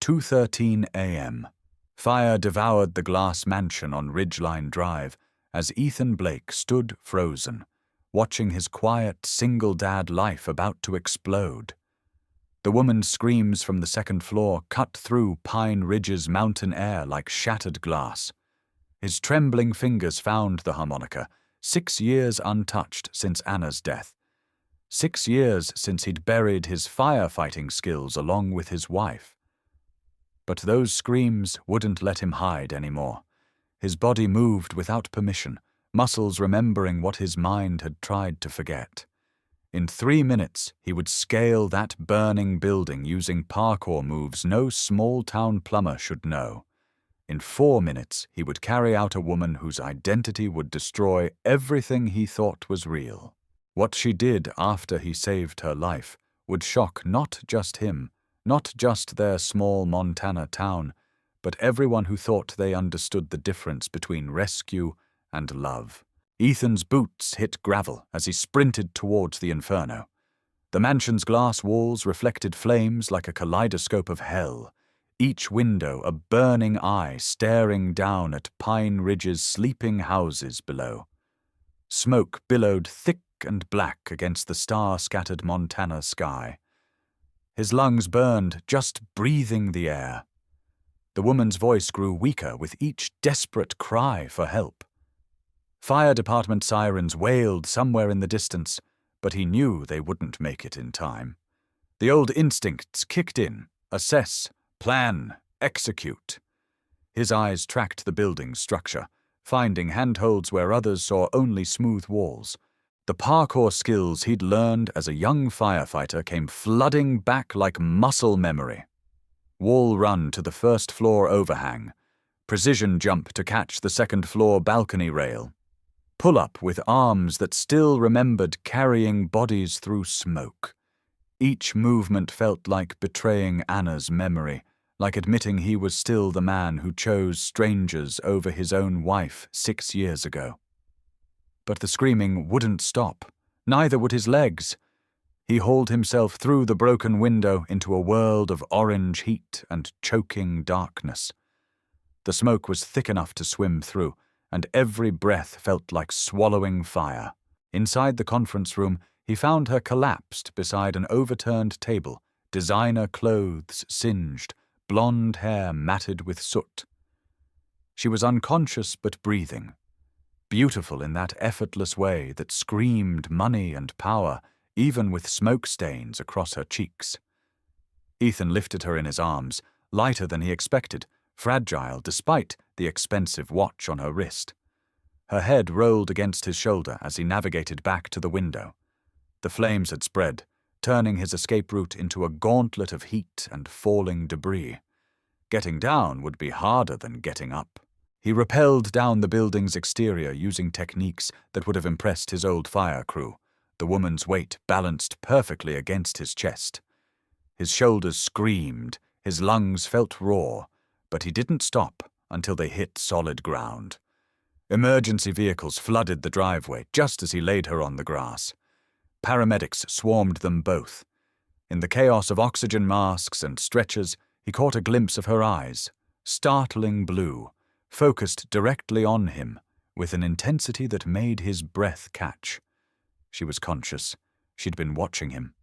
2:13 a.m. Fire devoured the glass mansion on Ridgeline Drive as Ethan Blake stood frozen, watching his quiet, single-dad life about to explode. The woman's screams from the second floor cut through Pine Ridge's mountain air like shattered glass. His trembling fingers found the harmonica, 6 years untouched since Anna's death. 6 years since he'd buried his firefighting skills along with his wife. But those screams wouldn't let him hide anymore. His body moved without permission, muscles remembering what his mind had tried to forget. In 3 minutes, he would scale that burning building using parkour moves no small-town plumber should know. In 4 minutes, he would carry out a woman whose identity would destroy everything he thought was real. What she did after he saved her life would shock not just him, not just their small Montana town, but everyone who thought they understood the difference between rescue and love. Ethan's boots hit gravel as he sprinted towards the inferno. The mansion's glass walls reflected flames like a kaleidoscope of hell, each window a burning eye staring down at Pine Ridge's sleeping houses below. Smoke billowed thick and black against the star-scattered Montana sky. His lungs burned just breathing the air. The woman's voice grew weaker with each desperate cry for help. Fire department sirens wailed somewhere in the distance, but he knew they wouldn't make it in time. The old instincts kicked in: assess, plan, execute. His eyes tracked the building's structure, finding handholds where others saw only smooth walls. The parkour skills he'd learned as a young firefighter came flooding back like muscle memory. Wall run to the first-floor overhang. Precision jump to catch the second-floor balcony rail. Pull-up with arms that still remembered carrying bodies through smoke. Each movement felt like betraying Anna's memory, like admitting he was still the man who chose strangers over his own wife 6 years ago. But the screaming wouldn't stop. Neither would his legs. He hauled himself through the broken window into a world of orange heat and choking darkness. The smoke was thick enough to swim through, and every breath felt like swallowing fire. Inside the conference room, he found her collapsed beside an overturned table, designer clothes singed, blonde hair matted with soot. She was unconscious but breathing, beautiful in that effortless way that screamed money and power, even with smoke stains across her cheeks. Ethan lifted her in his arms, lighter than he expected, fragile despite the expensive watch on her wrist. Her head rolled against his shoulder as he navigated back to the window. The flames had spread, turning his escape route into a gauntlet of heat and falling debris. Getting down would be harder than getting up. He rappelled down the building's exterior using techniques that would have impressed his old fire crew, the woman's weight balanced perfectly against his chest. His shoulders screamed, his lungs felt raw, but he didn't stop until they hit solid ground. Emergency vehicles flooded the driveway just as he laid her on the grass. Paramedics swarmed them both. In the chaos of oxygen masks and stretchers, he caught a glimpse of her eyes, startling blue, focused directly on him, with an intensity that made his breath catch. She was conscious. She'd been watching him.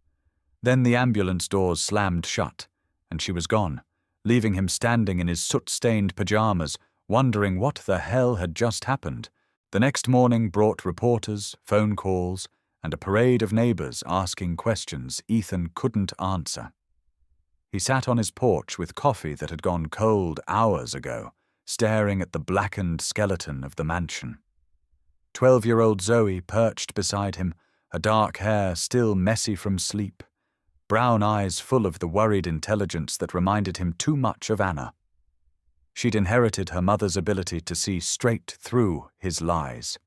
Then the ambulance doors slammed shut, and she was gone, leaving him standing in his soot-stained pajamas, wondering what the hell had just happened. The next morning brought reporters, phone calls, and a parade of neighbors asking questions Ethan couldn't answer. He sat on his porch with coffee that had gone cold hours ago, staring at the blackened skeleton of the mansion. 12-year-old Zoe perched beside him, her dark hair still messy from sleep, brown eyes full of the worried intelligence that reminded him too much of Anna. She'd inherited her mother's ability to see straight through his lies.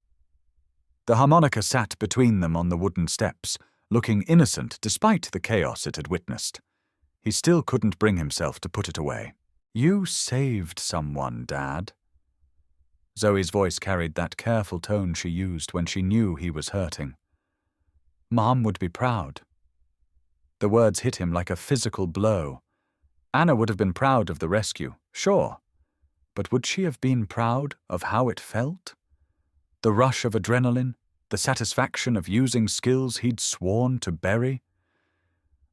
The harmonica sat between them on the wooden steps, looking innocent despite the chaos it had witnessed. He still couldn't bring himself to put it away. "You saved someone, Dad." Zoe's voice carried that careful tone she used when she knew he was hurting. "Mom would be proud." The words hit him like a physical blow. Anna would have been proud of the rescue, sure, but would she have been proud of how it felt? The rush of adrenaline, the satisfaction of using skills he'd sworn to bury?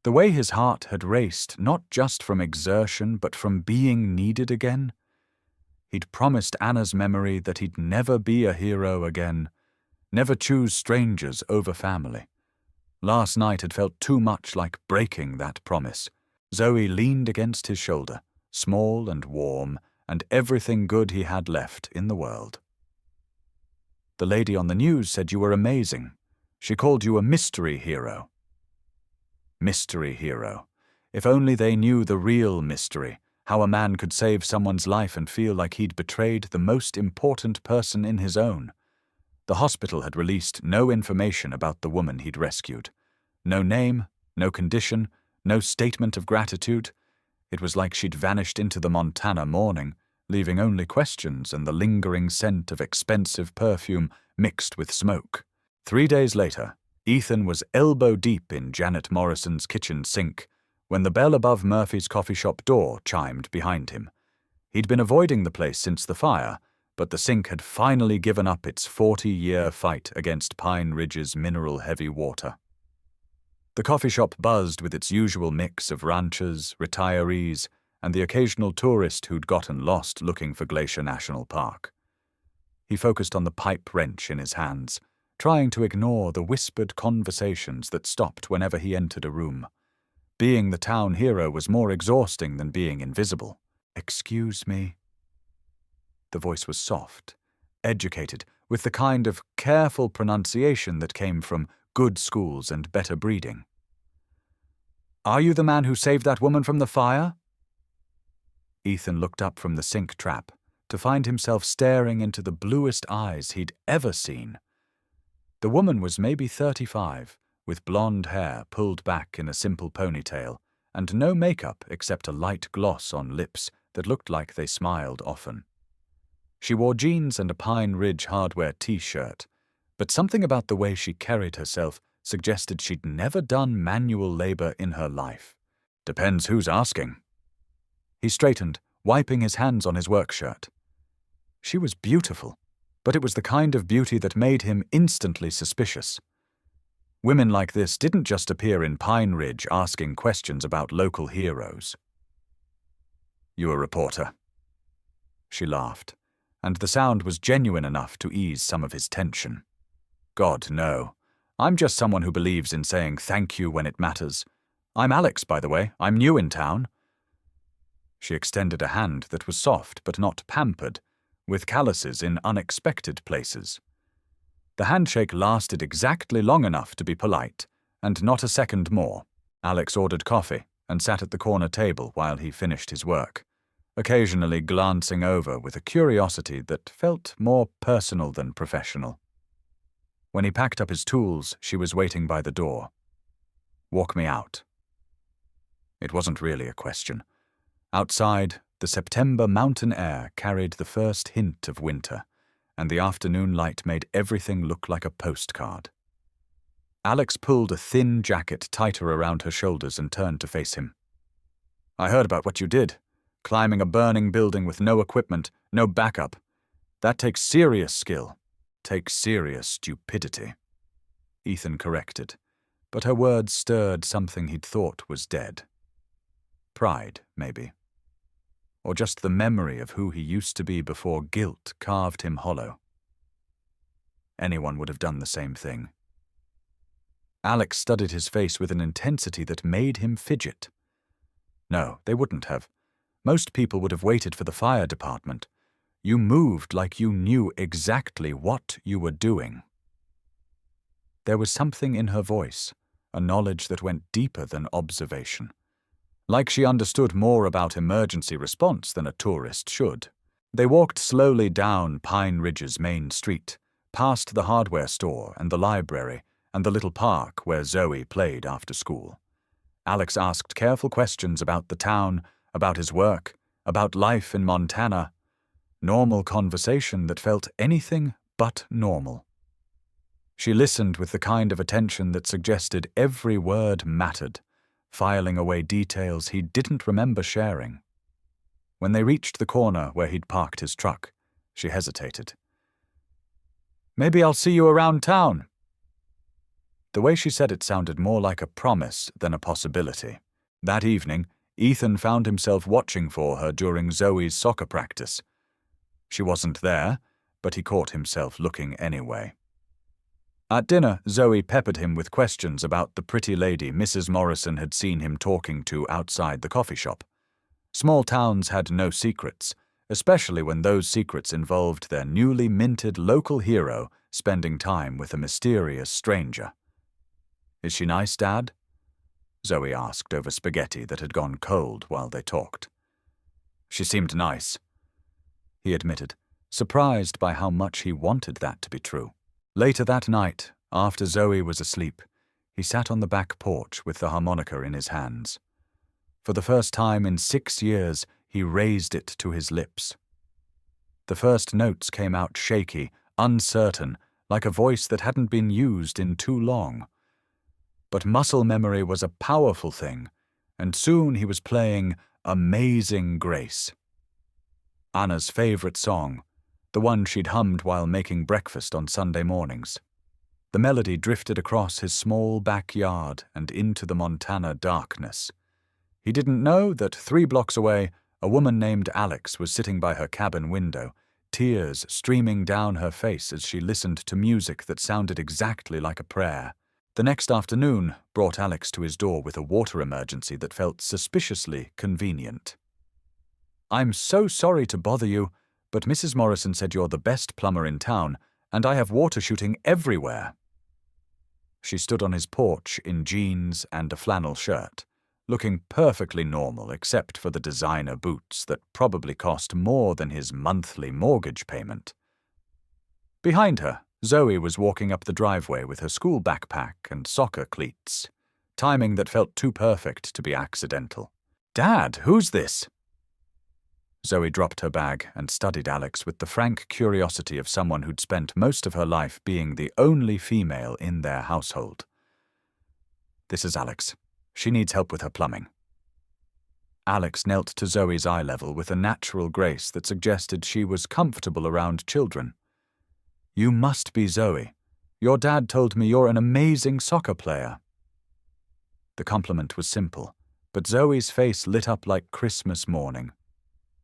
The way his heart had raced, not just from exertion, but from being needed again? He'd promised Anna's memory that he'd never be a hero again, never choose strangers over family. Last night had felt too much like breaking that promise. Zoe leaned against his shoulder, small and warm, and everything good he had left in the world. The lady on the news said you were amazing. She called you a mystery hero. Mystery hero. If only they knew the real mystery, how a man could save someone's life and feel like he'd betrayed the most important person in his own. The hospital had released no information about the woman he'd rescued. No name, no condition, no statement of gratitude. It was like she'd vanished into the Montana morning, leaving only questions and the lingering scent of expensive perfume mixed with smoke. 3 days later, Ethan was elbow-deep in Janet Morrison's kitchen sink when the bell above Murphy's coffee shop door chimed behind him. He'd been avoiding the place since the fire, but the sink had finally given up its 40-year fight against Pine Ridge's mineral-heavy water. The coffee shop buzzed with its usual mix of ranchers, retirees, and the occasional tourist who'd gotten lost looking for Glacier National Park. He focused on the pipe wrench in his hands, trying to ignore the whispered conversations that stopped whenever he entered a room. Being the town hero was more exhausting than being invisible. "Excuse me." The voice was soft, educated, with the kind of careful pronunciation that came from good schools and better breeding. "Are you the man who saved that woman from the fire?" Ethan looked up from the sink trap to find himself staring into the bluest eyes he'd ever seen. The woman was maybe 35, with blonde hair pulled back in a simple ponytail, and no makeup except a light gloss on lips that looked like they smiled often. She wore jeans and a Pine Ridge hardware t-shirt, but something about the way she carried herself suggested she'd never done manual labor in her life. "Depends who's asking." He straightened, wiping his hands on his work shirt. She was beautiful, but it was the kind of beauty that made him instantly suspicious. Women like this didn't just appear in Pine Ridge asking questions about local heroes. "You a reporter?" She laughed, and the sound was genuine enough to ease some of his tension. "God, no. I'm just someone who believes in saying thank you when it matters. I'm Alex, by the way. I'm new in town." She extended a hand that was soft but not pampered, with calluses in unexpected places. The handshake lasted exactly long enough to be polite, and not a second more. Alex ordered coffee and sat at the corner table while he finished his work, occasionally glancing over with a curiosity that felt more personal than professional. When he packed up his tools, she was waiting by the door. "Walk me out." It wasn't really a question. Outside, the September mountain air carried the first hint of winter, and the afternoon light made everything look like a postcard. Alex pulled a thin jacket tighter around her shoulders and turned to face him. "I heard about what you did. Climbing a burning building with no equipment, no backup. That takes serious skill. Takes serious stupidity." Ethan corrected, but her words stirred something he'd thought was dead. Pride, maybe. Or just the memory of who he used to be before guilt carved him hollow. Anyone would have done the same thing. Alex studied his face with an intensity that made him fidget. No, they wouldn't have. Most people would have waited for the fire department. You moved like you knew exactly what you were doing. There was something in her voice, a knowledge that went deeper than observation. Like she understood more about emergency response than a tourist should. They walked slowly down Pine Ridge's main street, past the hardware store and the library and the little park where Zoe played after school. Alex asked careful questions about the town, about his work, about life in Montana. Normal conversation that felt anything but normal. She listened with the kind of attention that suggested every word mattered, filing away details he didn't remember sharing. When they reached the corner where he'd parked his truck, she hesitated. "Maybe I'll see you around town." The way she said it sounded more like a promise than a possibility. That evening, Ethan found himself watching for her during Zoe's soccer practice. She wasn't there, but he caught himself looking anyway. At dinner, Zoe peppered him with questions about the pretty lady Mrs. Morrison had seen him talking to outside the coffee shop. Small towns had no secrets, especially when those secrets involved their newly minted local hero spending time with a mysterious stranger. "Is she nice, Dad?" Zoe asked over spaghetti that had gone cold while they talked. "She seemed nice," he admitted, surprised by how much he wanted that to be true. Later that night, after Zoe was asleep, he sat on the back porch with the harmonica in his hands. For the first time in 6 years, he raised it to his lips. The first notes came out shaky, uncertain, like a voice that hadn't been used in too long. But muscle memory was a powerful thing, and soon he was playing Amazing Grace. Anna's favorite song, the one she'd hummed while making breakfast on Sunday mornings. The melody drifted across his small backyard and into the Montana darkness. He didn't know that 3 blocks away, a woman named Alex was sitting by her cabin window, tears streaming down her face as she listened to music that sounded exactly like a prayer. The next afternoon brought Alex to his door with a water emergency that felt suspiciously convenient. "I'm so sorry to bother you, but Mrs. Morrison said you're the best plumber in town, and I have water shooting everywhere." She stood on his porch in jeans and a flannel shirt, looking perfectly normal except for the designer boots that probably cost more than his monthly mortgage payment. Behind her, Zoe was walking up the driveway with her school backpack and soccer cleats, timing that felt too perfect to be accidental. "Dad, who's this?" Zoe dropped her bag and studied Alex with the frank curiosity of someone who'd spent most of her life being the only female in their household. "This is Alex. She needs help with her plumbing." Alex knelt to Zoe's eye level with a natural grace that suggested she was comfortable around children. "You must be Zoe. Your dad told me you're an amazing soccer player." The compliment was simple, but Zoe's face lit up like Christmas morning.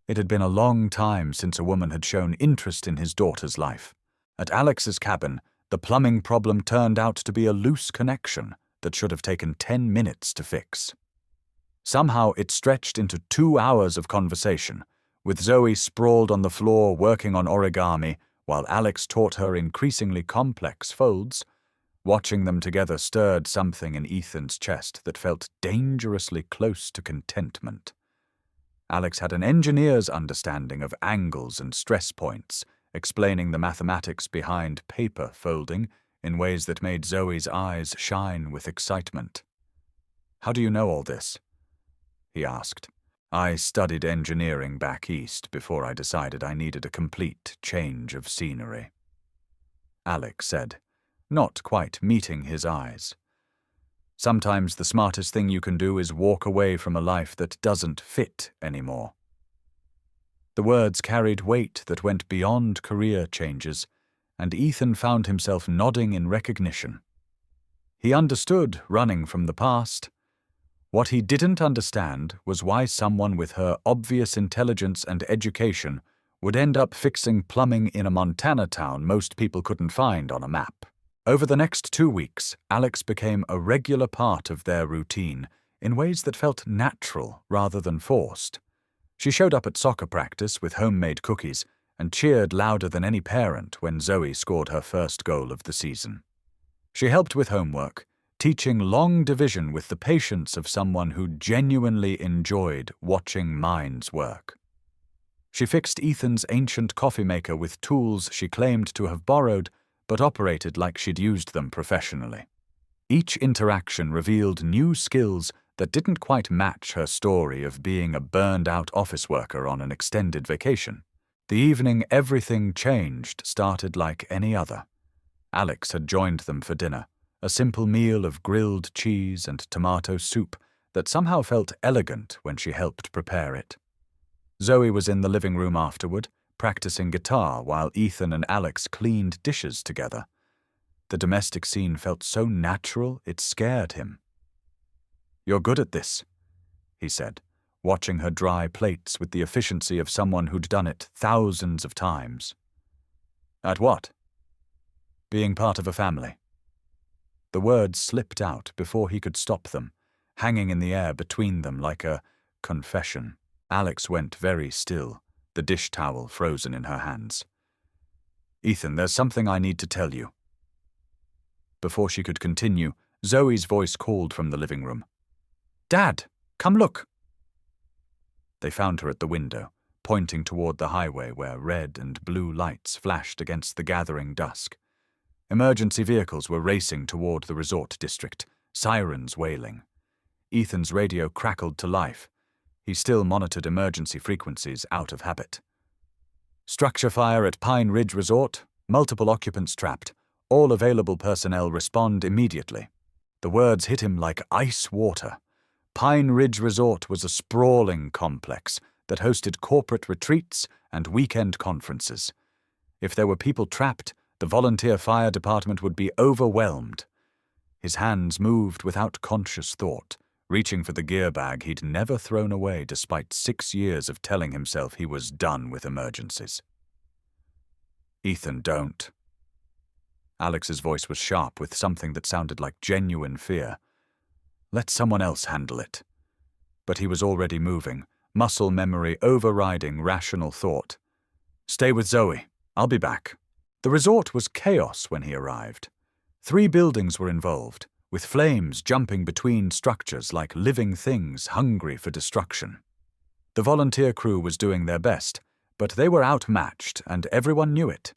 It had been a long time since a woman had shown interest in his daughter's life. At Alex's cabin, the plumbing problem turned out to be a loose connection that should have taken 10 minutes to fix. Somehow it stretched into 2 hours of conversation, with Zoe sprawled on the floor working on origami while Alex taught her increasingly complex folds. Watching them together stirred something in Ethan's chest that felt dangerously close to contentment. Alex had an engineer's understanding of angles and stress points, explaining the mathematics behind paper folding in ways that made Zoe's eyes shine with excitement. "How do you know all this?" he asked. "I studied engineering back east before I decided I needed a complete change of scenery," Alex said, not quite meeting his eyes. "Sometimes the smartest thing you can do is walk away from a life that doesn't fit anymore." The words carried weight that went beyond career changes, and Ethan found himself nodding in recognition. He understood running from the past. What he didn't understand was why someone with her obvious intelligence and education would end up fixing plumbing in a Montana town most people couldn't find on a map. Over the next 2 weeks, Alex became a regular part of their routine in ways that felt natural rather than forced. She showed up at soccer practice with homemade cookies and cheered louder than any parent when Zoe scored her first goal of the season. She helped with homework, teaching long division with the patience of someone who genuinely enjoyed watching minds work. She fixed Ethan's ancient coffee maker with tools she claimed to have borrowed, but operated like she'd used them professionally. Each interaction revealed new skills that didn't quite match her story of being a burned-out office worker on an extended vacation. The evening everything changed started like any other. Alex had joined them for dinner, a simple meal of grilled cheese and tomato soup that somehow felt elegant when she helped prepare it. Zoe was in the living room afterward, practicing guitar while Ethan and Alex cleaned dishes together. The domestic scene felt so natural it scared him. "You're good at this," he said, watching her dry plates with the efficiency of someone who'd done it thousands of times. "At what?" "Being part of a family." The words slipped out before he could stop them, hanging in the air between them like a confession. Alex went very still, the dish towel frozen in her hands. "Ethan, there's something I need to tell you." Before she could continue, Zoe's voice called from the living room. "Dad, come look." They found her at the window, pointing toward the highway where red and blue lights flashed against the gathering dusk. Emergency vehicles were racing toward the resort district, sirens wailing. Ethan's radio crackled to life. He still monitored emergency frequencies out of habit. "Structure fire at Pine Ridge Resort, multiple occupants trapped. All available personnel respond immediately." The words hit him like ice water. Pine Ridge Resort was a sprawling complex that hosted corporate retreats and weekend conferences. If there were people trapped, the volunteer fire department would be overwhelmed. His hands moved without conscious thought, reaching for the gear bag he'd never thrown away despite 6 years of telling himself he was done with emergencies. "Ethan, don't." Alex's voice was sharp with something that sounded like genuine fear. "Let someone else handle it." But he was already moving, muscle memory overriding rational thought. "Stay with Zoe. I'll be back." The resort was chaos when he arrived. 3 buildings were involved, with flames jumping between structures like living things hungry for destruction. The volunteer crew was doing their best, but they were outmatched and everyone knew it.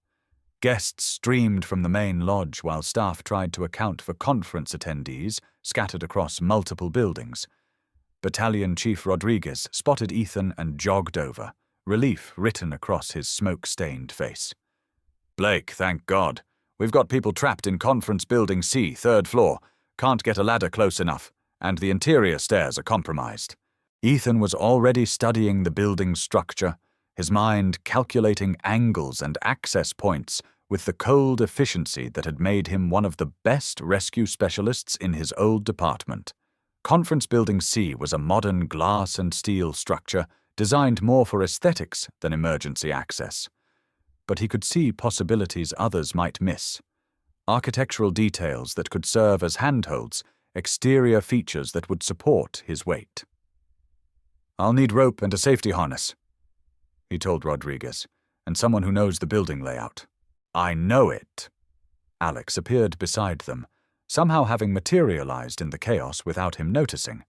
Guests streamed from the main lodge while staff tried to account for conference attendees scattered across multiple buildings. Battalion Chief Rodriguez spotted Ethan and jogged over, relief written across his smoke-stained face. "Blake, thank God. We've got people trapped in Conference Building C, 3rd floor. Can't get a ladder close enough, and the interior stairs are compromised." Ethan was already studying the building's structure, his mind calculating angles and access points with the cold efficiency that had made him one of the best rescue specialists in his old department. Conference Building C was a modern glass and steel structure designed more for aesthetics than emergency access. But he could see possibilities others might miss. Architectural details that could serve as handholds, exterior features that would support his weight. "I'll need rope and a safety harness," he told Rodriguez, "and someone who knows the building layout." "I know it." Alex appeared beside them, somehow having materialized in the chaos without him noticing.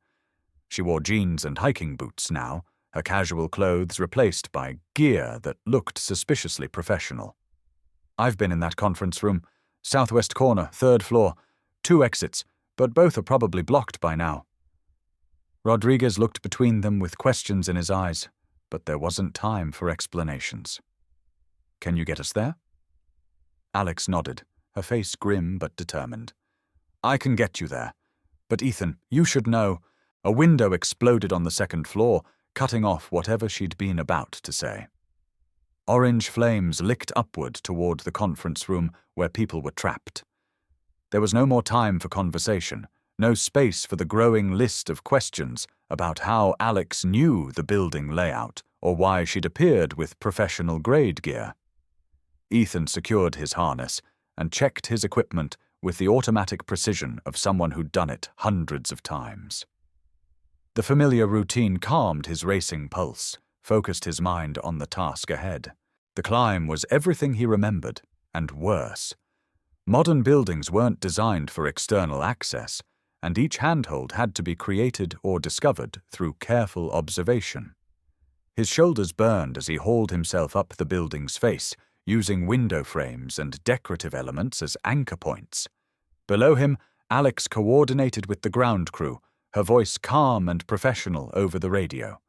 She wore jeans and hiking boots now, her casual clothes replaced by gear that looked suspiciously professional. "I've been in that conference room. Southwest corner, 3rd floor. 2 exits, but both are probably blocked by now." Rodriguez looked between them with questions in his eyes, but there wasn't time for explanations. "Can you get us there?" Alex nodded, her face grim but determined. "I can get you there. But Ethan, you should know." A window exploded on the 2nd floor, cutting off whatever she'd been about to say. Orange flames licked upward toward the conference room where people were trapped. There was no more time for conversation, no space for the growing list of questions about how Alex knew the building layout or why she'd appeared with professional-grade gear. Ethan secured his harness and checked his equipment with the automatic precision of someone who'd done it hundreds of times. The familiar routine calmed his racing pulse, focused his mind on the task ahead. The climb was everything he remembered, and worse. Modern buildings weren't designed for external access, and each handhold had to be created or discovered through careful observation. His shoulders burned as he hauled himself up the building's face, using window frames and decorative elements as anchor points. Below him, Alex coordinated with the ground crew, her voice calm and professional over the radio.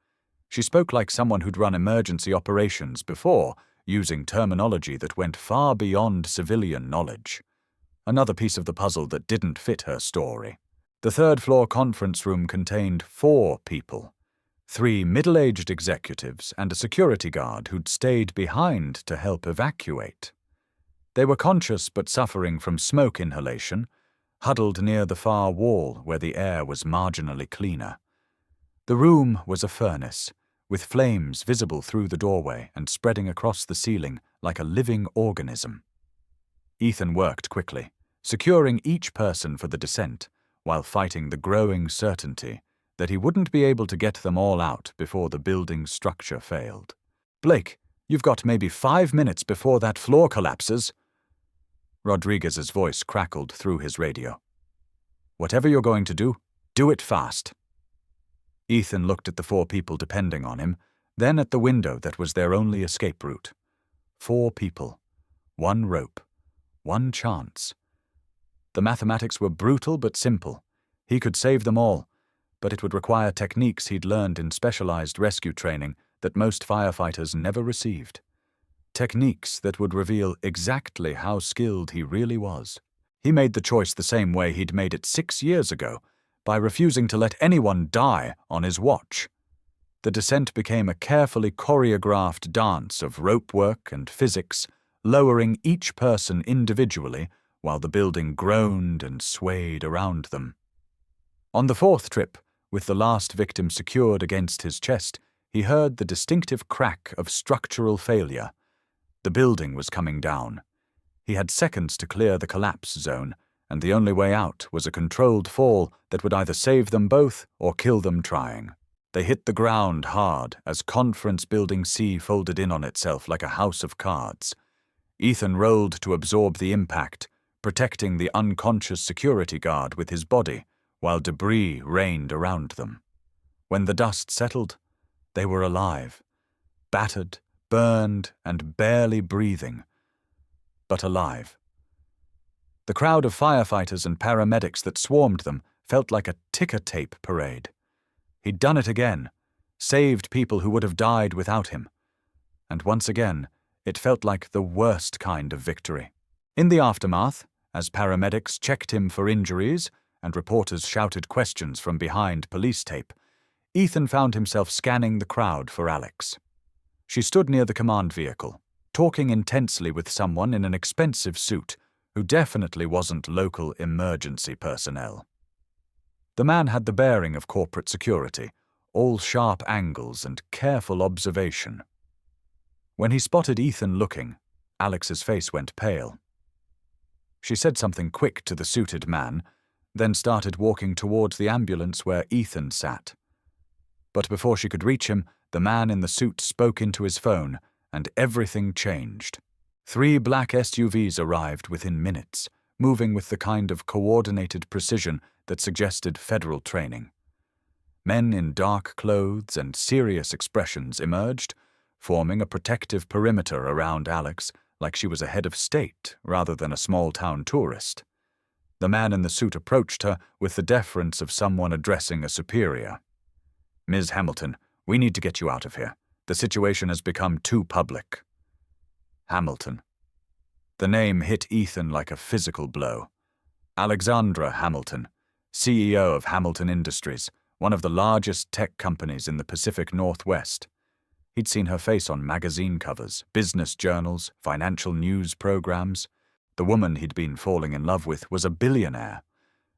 She spoke like someone who'd run emergency operations before, using terminology that went far beyond civilian knowledge. Another piece of the puzzle that didn't fit her story. The third-floor conference room contained 4 people. 3 middle-aged executives and a security guard who'd stayed behind to help evacuate. They were conscious but suffering from smoke inhalation, huddled near the far wall where the air was marginally cleaner. The room was a furnace, with flames visible through the doorway and spreading across the ceiling like a living organism. Ethan worked quickly, securing each person for the descent, while fighting the growing certainty that he wouldn't be able to get them all out before the building's structure failed. "Blake, you've got maybe 5 minutes before that floor collapses." Rodriguez's voice crackled through his radio. "Whatever you're going to do it fast." Ethan looked at the 4 people depending on him, then at the window that was their only escape route. 4 people, 1 rope, 1 chance. The mathematics were brutal but simple. He could save them all, but it would require techniques he'd learned in specialized rescue training that most firefighters never received. Techniques that would reveal exactly how skilled he really was. He made the choice the same way he'd made it 6 years ago, by refusing to let anyone die on his watch. The descent became a carefully choreographed dance of rope work and physics, lowering each person individually while the building groaned and swayed around them. On the 4th trip, with the last victim secured against his chest, he heard the distinctive crack of structural failure. The building was coming down. He had seconds to clear the collapse zone, and the only way out was a controlled fall that would either save them both or kill them trying. They hit the ground hard as Conference Building C folded in on itself like a house of cards. Ethan rolled to absorb the impact, protecting the unconscious security guard with his body, while debris rained around them. When the dust settled, they were alive, battered, burned, and barely breathing, but alive. The crowd of firefighters and paramedics that swarmed them felt like a ticker tape parade. He'd done it again, saved people who would have died without him. And once again, it felt like the worst kind of victory. In the aftermath, as paramedics checked him for injuries and reporters shouted questions from behind police tape, Ethan found himself scanning the crowd for Alex. She stood near the command vehicle, talking intensely with someone in an expensive suit who definitely wasn't local emergency personnel. The man had the bearing of corporate security, all sharp angles and careful observation. When he spotted Ethan looking, Alex's face went pale. She said something quick to the suited man, then started walking towards the ambulance where Ethan sat. But before she could reach him, the man in the suit spoke into his phone, and everything changed. 3 black SUVs arrived within minutes, moving with the kind of coordinated precision that suggested federal training. Men in dark clothes and serious expressions emerged, forming a protective perimeter around Alex like she was a head of state rather than a small-town tourist. The man in the suit approached her with the deference of someone addressing a superior. "Ms. Hamilton, we need to get you out of here. The situation has become too public." Hamilton. The name hit Ethan like a physical blow. Alexandra Hamilton, CEO of Hamilton Industries, one of the largest tech companies in the Pacific Northwest. He'd seen her face on magazine covers, business journals, financial news programs. The woman he'd been falling in love with was a billionaire.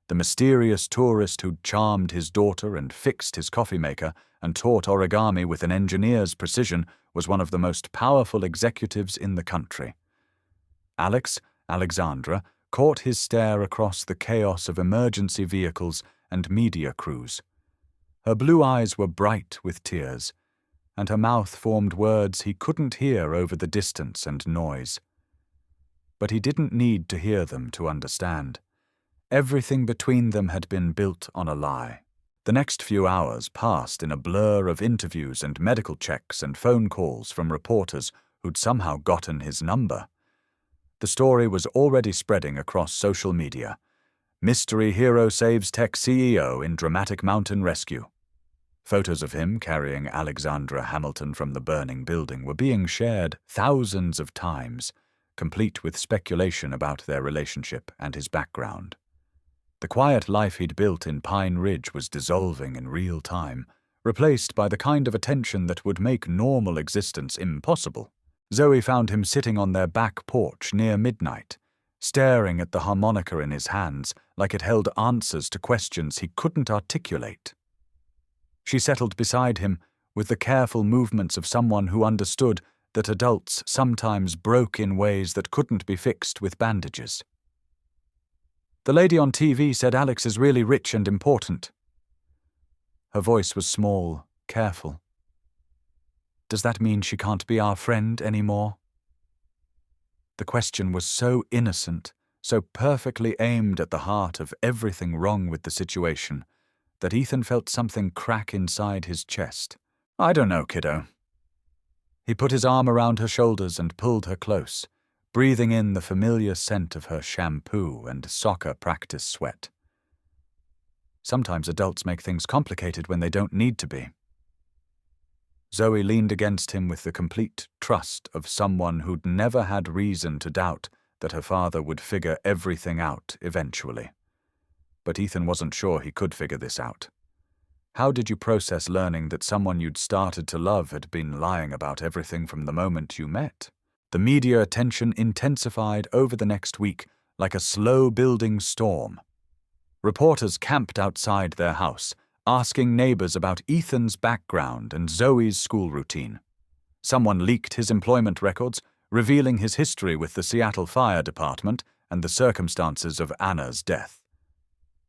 The mysterious tourist who'd charmed his daughter and fixed his coffee maker and taught origami with an engineer's precision was one of the most powerful executives in the country. Alexandra, caught his stare across the chaos of emergency vehicles and media crews. Her blue eyes were bright with tears, and her mouth formed words he couldn't hear over the distance and noise. But he didn't need to hear them to understand. Everything between them had been built on a lie. The next few hours passed in a blur of interviews and medical checks and phone calls from reporters who'd somehow gotten his number. The story was already spreading across social media. Mystery hero saves tech CEO in dramatic mountain rescue. Photos of him carrying Alexandra Hamilton from the burning building were being shared thousands of times, complete with speculation about their relationship and his background. The quiet life he'd built in Pine Ridge was dissolving in real time, replaced by the kind of attention that would make normal existence impossible. Zoe found him sitting on their back porch near midnight, staring at the harmonica in his hands like it held answers to questions he couldn't articulate. She settled beside him with the careful movements of someone who understood that adults sometimes broke in ways that couldn't be fixed with bandages. "The lady on TV said Alex is really rich and important." Her voice was small, careful. "Does that mean she can't be our friend anymore?" The question was so innocent, so perfectly aimed at the heart of everything wrong with the situation, that Ethan felt something crack inside his chest. "I don't know, kiddo." He put his arm around her shoulders and pulled her close, breathing in the familiar scent of her shampoo and soccer practice sweat. Sometimes adults make things complicated when they don't need to be. Zoe leaned against him with the complete trust of someone who'd never had reason to doubt that her father would figure everything out eventually. But Ethan wasn't sure he could figure this out. How did you process learning that someone you'd started to love had been lying about everything from the moment you met? The media attention intensified over the next week like a slow-building storm. Reporters camped outside their house, asking neighbors about Ethan's background and Zoe's school routine. Someone leaked his employment records, revealing his history with the Seattle Fire Department and the circumstances of Anna's death.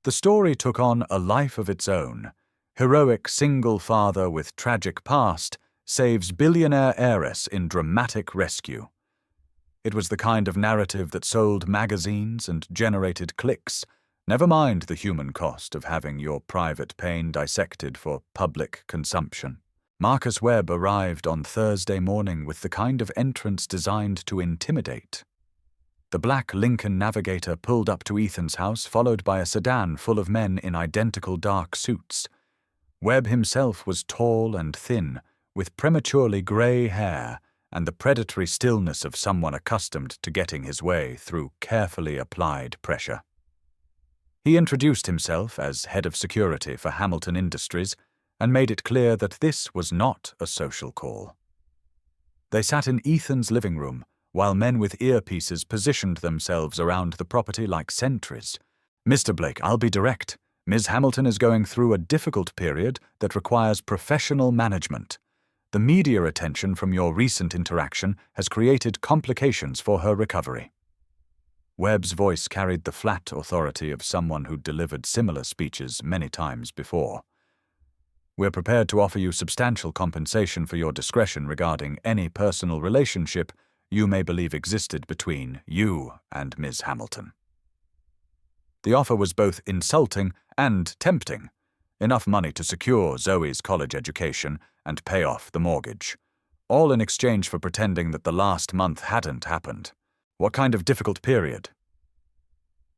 The story took on a life of its own. Heroic single father with tragic past saves billionaire heiress in dramatic rescue. It was the kind of narrative that sold magazines and generated clicks. Never mind the human cost of having your private pain dissected for public consumption. Marcus Webb arrived on Thursday morning with the kind of entrance designed to intimidate. The black Lincoln Navigator pulled up to Ethan's house, followed by a sedan full of men in identical dark suits. Webb himself was tall and thin, with prematurely grey hair and the predatory stillness of someone accustomed to getting his way through carefully applied pressure. He introduced himself as head of security for Hamilton Industries and made it clear that this was not a social call. They sat in Ethan's living room while men with earpieces positioned themselves around the property like sentries. "Mr. Blake, I'll be direct. Ms. Hamilton is going through a difficult period that requires professional management. The media attention from your recent interaction has created complications for her recovery." Webb's voice carried the flat authority of someone who'd delivered similar speeches many times before. "We're prepared to offer you substantial compensation for your discretion regarding any personal relationship you may believe existed between you and Ms. Hamilton." The offer was both insulting and tempting. Enough money to secure Zoe's college education and pay off the mortgage, all in exchange for pretending that the last month hadn't happened. "What kind of difficult period?"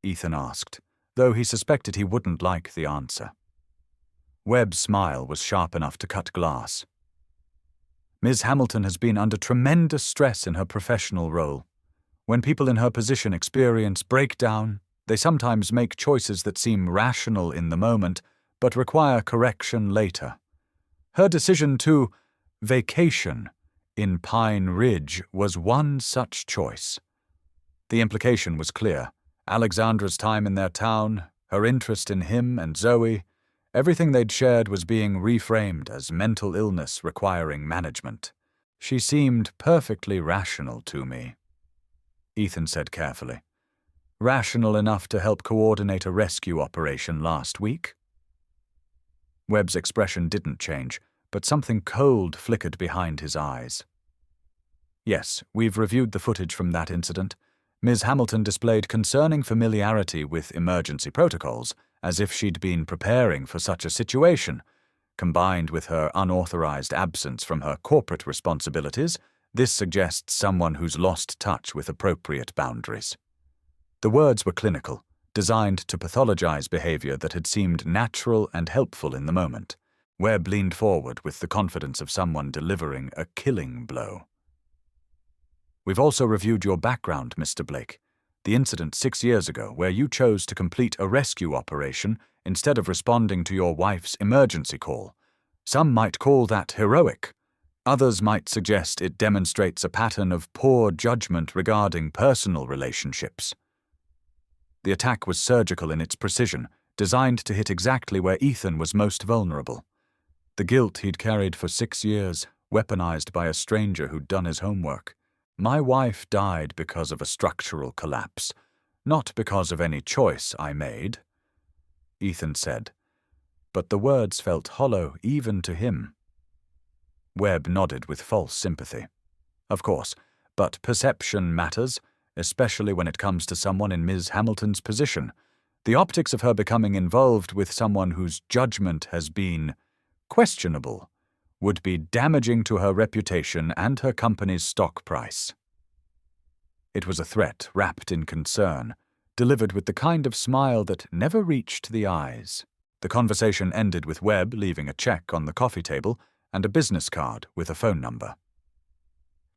Ethan asked, though he suspected he wouldn't like the answer. Webb's smile was sharp enough to cut glass. "Ms. Hamilton has been under tremendous stress in her professional role. When people in her position experience breakdown, they sometimes make choices that seem rational in the moment, but require correction later. Her decision to vacation in Pine Ridge was one such choice." The implication was clear. Alexandra's time in their town, her interest in him and Zoe, everything they'd shared was being reframed as mental illness requiring management. "She seemed perfectly rational to me," Ethan said carefully. "Rational enough to help coordinate a rescue operation last week?" Webb's expression didn't change, but something cold flickered behind his eyes. "Yes, we've reviewed the footage from that incident. Ms. Hamilton displayed concerning familiarity with emergency protocols, as if she'd been preparing for such a situation. Combined with her unauthorized absence from her corporate responsibilities, this suggests someone who's lost touch with appropriate boundaries." The words were clinical, designed to pathologize behavior that had seemed natural and helpful in the moment. Webb leaned forward with the confidence of someone delivering a killing blow. "We've also reviewed your background, Mr. Blake. The incident 6 years ago where you chose to complete a rescue operation instead of responding to your wife's emergency call. Some might call that heroic. Others might suggest it demonstrates a pattern of poor judgment regarding personal relationships. The attack was surgical in its precision, designed to hit exactly where Ethan was most vulnerable. The guilt he'd carried for 6 years, weaponized by a stranger who'd done his homework. My wife died because of a structural collapse, not because of any choice I made, Ethan said, but the words felt hollow even to him. Webb nodded with false sympathy. Of course, but perception matters, especially when it comes to someone in Ms. Hamilton's position. The optics of her becoming involved with someone whose judgment has been questionable would be damaging to her reputation and her company's stock price. It was a threat wrapped in concern, delivered with the kind of smile that never reached the eyes. The conversation ended with Webb leaving a check on the coffee table and a business card with a phone number.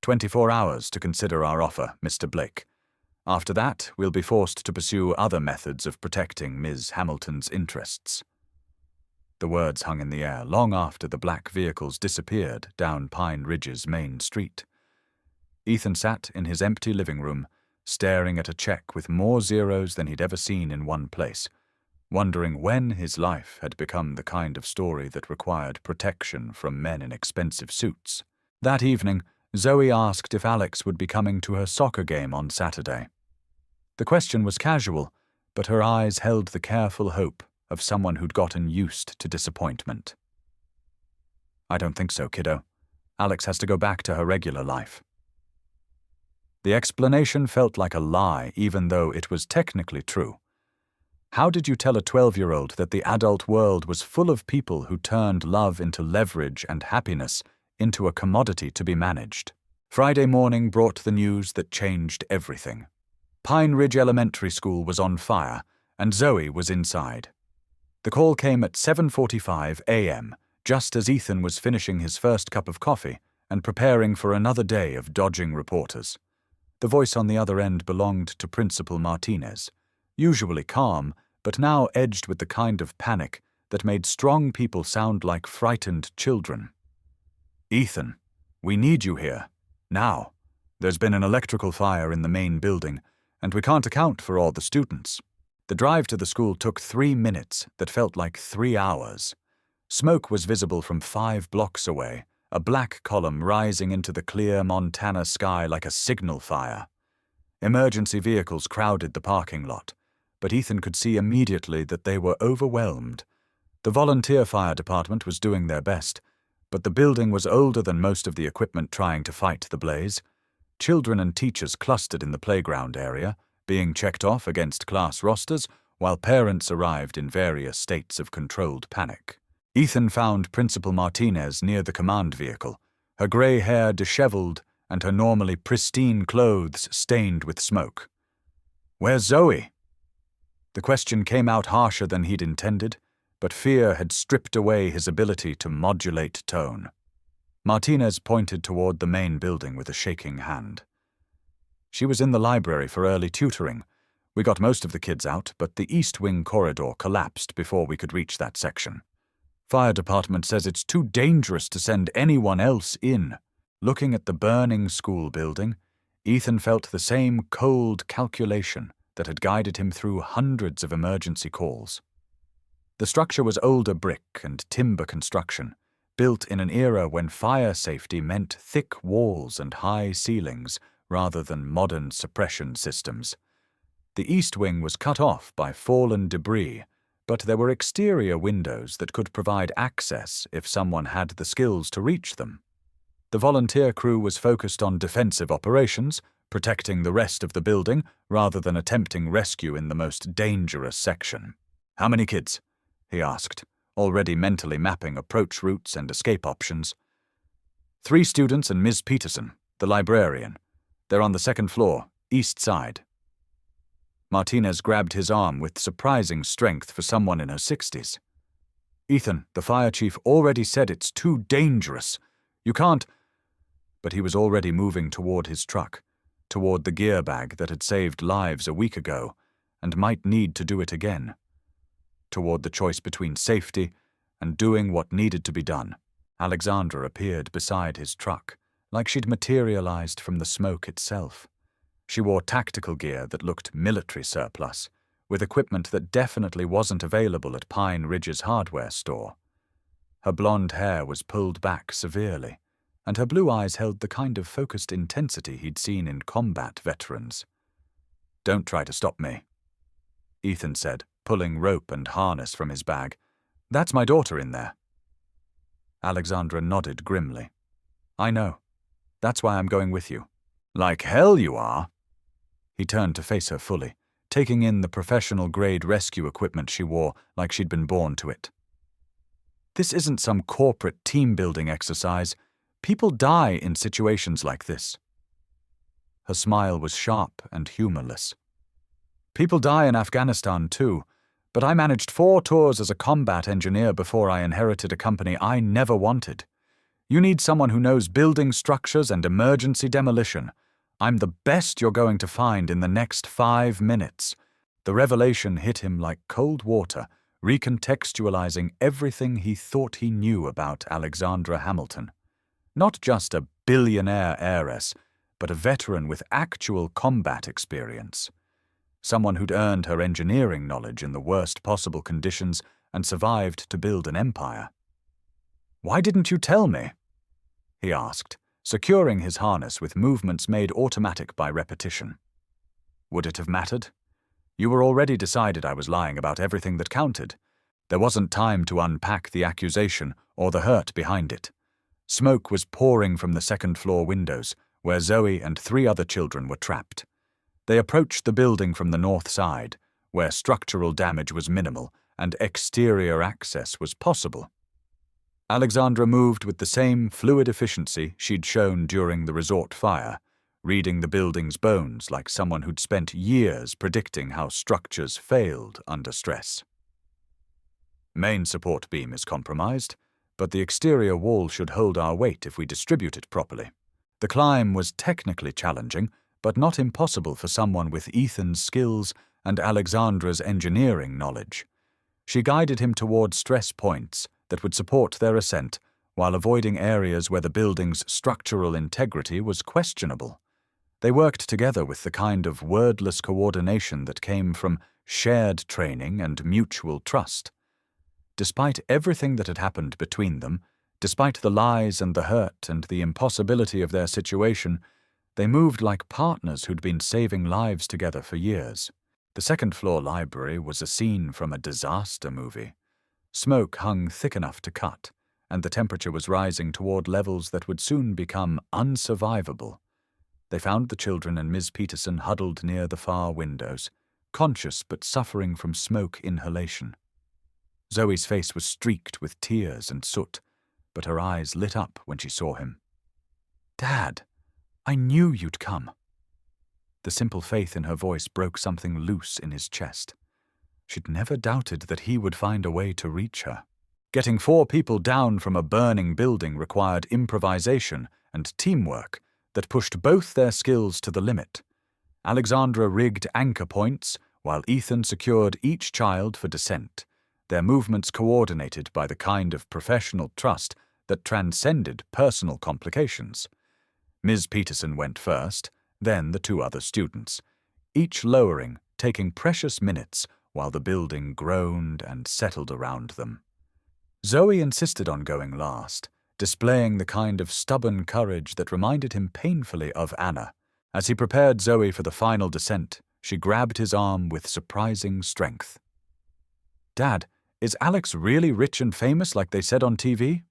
24 hours to consider our offer, Mr. Blake. After that, we'll be forced to pursue other methods of protecting Ms. Hamilton's interests. The words hung in the air long after the black vehicles disappeared down Pine Ridge's main street. Ethan sat in his empty living room, staring at a check with more zeros than he'd ever seen in one place, wondering when his life had become the kind of story that required protection from men in expensive suits. That evening, Zoe asked if Alex would be coming to her soccer game on Saturday. The question was casual, but her eyes held the careful hope of someone who'd gotten used to disappointment. I don't think so, kiddo. Alex has to go back to her regular life. The explanation felt like a lie, even though it was technically true. How did you tell a 12-year-old that the adult world was full of people who turned love into leverage and happiness into a commodity to be managed? Friday morning brought the news that changed everything. Pine Ridge Elementary School was on fire, and Zoe was inside. The call came at 7:45 a.m., just as Ethan was finishing his first cup of coffee and preparing for another day of dodging reporters. The voice on the other end belonged to Principal Martinez, usually calm, but now edged with the kind of panic that made strong people sound like frightened children. Ethan, we need you here. Now. There's been an electrical fire in the main building, and we can't account for all the students. The drive to the school took 3 minutes that felt like 3 hours. Smoke was visible from 5 blocks away, a black column rising into the clear Montana sky like a signal fire. Emergency vehicles crowded the parking lot, but Ethan could see immediately that they were overwhelmed. The volunteer fire department was doing their best, but the building was older than most of the equipment trying to fight the blaze. Children and teachers clustered in the playground area, being checked off against class rosters, while parents arrived in various states of controlled panic. Ethan found Principal Martinez near the command vehicle, her gray hair disheveled and her normally pristine clothes stained with smoke. "Where's Zoe?" The question came out harsher than he'd intended, but fear had stripped away his ability to modulate tone. Martinez pointed toward the main building with a shaking hand. "She was in the library for early tutoring. We got most of the kids out, but the East Wing corridor collapsed before we could reach that section. Fire department says it's too dangerous to send anyone else in." Looking at the burning school building, Ethan felt the same cold calculation that had guided him through hundreds of emergency calls. The structure was older brick and timber construction, built in an era when fire safety meant thick walls and high ceilings rather than modern suppression systems. The East Wing was cut off by fallen debris, but there were exterior windows that could provide access if someone had the skills to reach them. The volunteer crew was focused on defensive operations, protecting the rest of the building rather than attempting rescue in the most dangerous section. "How many kids?" he asked, already mentally mapping approach routes and escape options. 3 students and Ms. Peterson, the librarian. They're on the 2nd floor, east side. Martinez grabbed his arm with surprising strength for someone in her 60s. "Ethan, the fire chief already said it's too dangerous. You can't—" But he was already moving toward his truck. toward the gear bag that had saved lives a week ago and might need to do it again, toward the choice between safety and doing what needed to be done. Alexandra appeared beside his truck, like she'd materialized from the smoke itself. She wore tactical gear that looked military surplus, with equipment that definitely wasn't available at Pine Ridge's hardware store. Her blonde hair was pulled back severely, and her blue eyes held the kind of focused intensity he'd seen in combat veterans. "Don't try to stop me," Ethan said, pulling rope and harness from his bag. "That's my daughter in there." Alexandra nodded grimly. "I know. That's why I'm going with you." "Like hell you are." He turned to face her fully, taking in the professional-grade rescue equipment she wore like she'd been born to it. "This isn't some corporate team-building exercise. People die in situations like this." Her smile was sharp and humorless. "People die in Afghanistan too, but I managed 4 tours as a combat engineer before I inherited a company I never wanted. You need someone who knows building structures and emergency demolition. I'm the best you're going to find in the next 5 minutes." The revelation hit him like cold water, recontextualizing everything he thought he knew about Alexandra Hamilton. Not just a billionaire heiress, but a veteran with actual combat experience. Someone who'd earned her engineering knowledge in the worst possible conditions and survived to build an empire. "Why didn't you tell me?" he asked, securing his harness with movements made automatic by repetition. "Would it have mattered? You were already decided I was lying about everything that counted. There wasn't time to unpack the accusation or the hurt behind it." Smoke was pouring from the second-floor windows, where Zoe and 3 other children were trapped. They approached the building from the north side, where structural damage was minimal and exterior access was possible. Alexandra moved with the same fluid efficiency she'd shown during the resort fire, reading the building's bones like someone who'd spent years predicting how structures failed under stress. "Main support beam is compromised, but the exterior wall should hold our weight if we distribute it properly." The climb was technically challenging, but not impossible for someone with Ethan's skills and Alexandra's engineering knowledge. She guided him toward stress points that would support their ascent while avoiding areas where the building's structural integrity was questionable. They worked together with the kind of wordless coordination that came from shared training and mutual trust. Despite everything that had happened between them, despite the lies and the hurt and the impossibility of their situation, they moved like partners who'd been saving lives together for years. The second-floor library was a scene from a disaster movie. Smoke hung thick enough to cut, and the temperature was rising toward levels that would soon become unsurvivable. They found the children and Ms. Peterson huddled near the far windows, conscious but suffering from smoke inhalation. Zoe's face was streaked with tears and soot, but her eyes lit up when she saw him. "Dad, I knew you'd come." The simple faith in her voice broke something loose in his chest. She'd never doubted that he would find a way to reach her. Getting 4 people down from a burning building required improvisation and teamwork that pushed both their skills to the limit. Alexandra rigged anchor points, while Ethan secured each child for descent, their movements coordinated by the kind of professional trust that transcended personal complications. Ms. Peterson went first, then the 2 other students, each lowering, taking precious minutes while the building groaned and settled around them. Zoe insisted on going last, displaying the kind of stubborn courage that reminded him painfully of Anna. As he prepared Zoe for the final descent, she grabbed his arm with surprising strength. "Dad, is Alex really rich and famous like they said on TV?"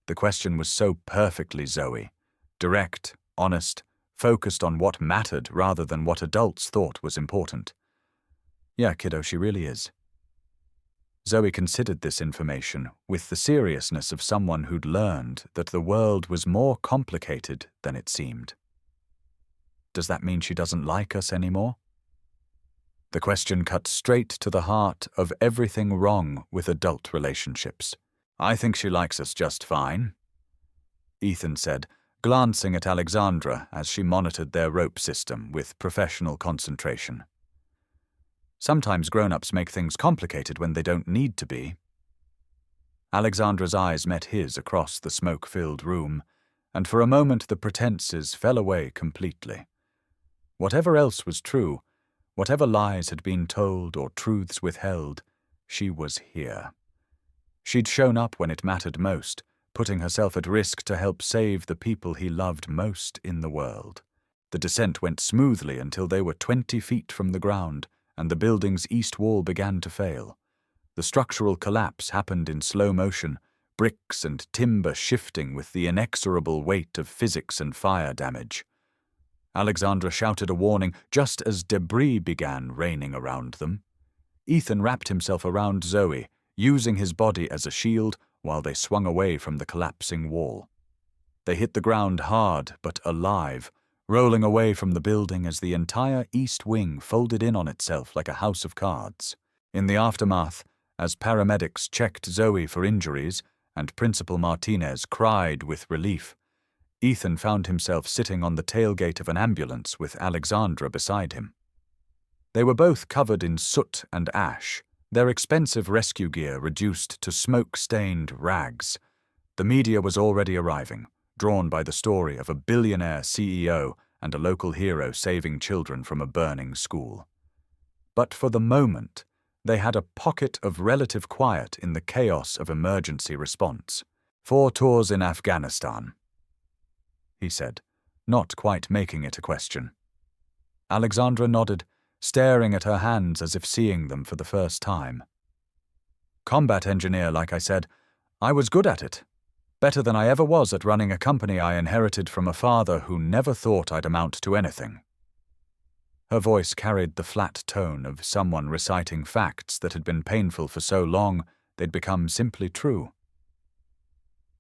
The question was so perfectly Zoe. Direct, honest, focused on what mattered rather than what adults thought was important. "Yeah, kiddo, she really is." Zoe considered this information with the seriousness of someone who'd learned that the world was more complicated than it seemed. "Does that mean she doesn't like us anymore?" The question cut straight to the heart of everything wrong with adult relationships. "I think she likes us just fine," Ethan said, glancing at Alexandra as she monitored their rope system with professional concentration. Sometimes grown-ups make things complicated when they don't need to be. Alexandra's eyes met his across the smoke-filled room, and for a moment the pretenses fell away completely. Whatever else was true, whatever lies had been told or truths withheld, she was here. She'd shown up when it mattered most, putting herself at risk to help save the people he loved most in the world. The descent went smoothly until they were 20 feet from the ground, and the building's east wall began to fail. The structural collapse happened in slow motion, bricks and timber shifting with the inexorable weight of physics and fire damage. Alexandra shouted a warning just as debris began raining around them. Ethan wrapped himself around Zoe, using his body as a shield while they swung away from the collapsing wall. They hit the ground hard but alive, rolling away from the building as the entire east wing folded in on itself like a house of cards. In the aftermath, as paramedics checked Zoe for injuries and Principal Martinez cried with relief, Ethan found himself sitting on the tailgate of an ambulance with Alexandra beside him. They were both covered in soot and ash, their expensive rescue gear reduced to smoke-stained rags. The media was already arriving, drawn by the story of a billionaire CEO and a local hero saving children from a burning school. But for the moment, they had a pocket of relative quiet in the chaos of emergency response. 4 tours in Afghanistan, he said, not quite making it a question. Alexandra nodded, staring at her hands as if seeing them for the first time. Combat engineer, like I said. I was good at it. Better than I ever was at running a company I inherited from a father who never thought I'd amount to anything. Her voice carried the flat tone of someone reciting facts that had been painful for so long they'd become simply true.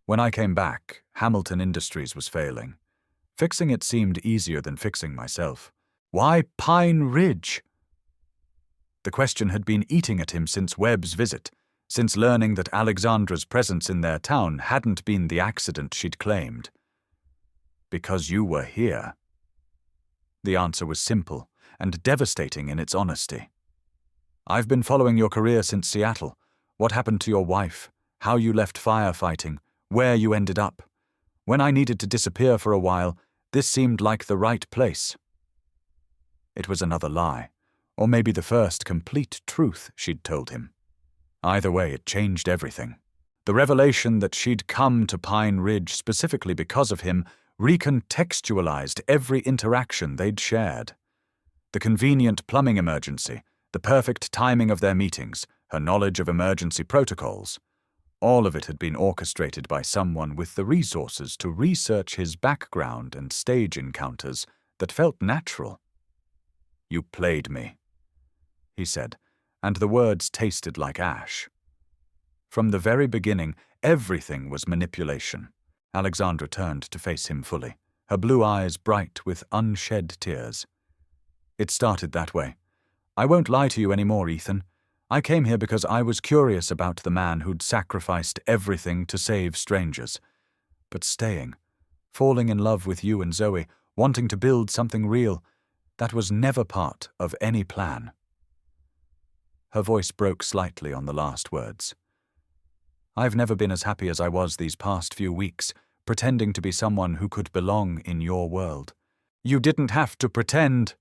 When I came back, Hamilton Industries was failing. Fixing it seemed easier than fixing myself. Why Pine Ridge? The question had been eating at him since Webb's visit, since learning that Alexandra's presence in their town hadn't been the accident she'd claimed. Because you were here. The answer was simple and devastating in its honesty. I've been following your career since Seattle. What happened to your wife? How you left firefighting? Where you ended up? When I needed to disappear for a while, this seemed like the right place. It was another lie, or maybe the first complete truth she'd told him. Either way, it changed everything. The revelation that she'd come to Pine Ridge specifically because of him recontextualized every interaction they'd shared. The convenient plumbing emergency, the perfect timing of their meetings, her knowledge of emergency protocols. All of it had been orchestrated by someone with the resources to research his background and stage encounters that felt natural. You played me, he said, and the words tasted like ash. From the very beginning, everything was manipulation. Alexandra turned to face him fully, her blue eyes bright with unshed tears. It started that way. I won't lie to you anymore, Ethan. I came here because I was curious about the man who'd sacrificed everything to save strangers. But staying, falling in love with you and Zoe, wanting to build something real, that was never part of any plan. Her voice broke slightly on the last words. I've never been as happy as I was these past few weeks, pretending to be someone who could belong in your world. You didn't have to pretend.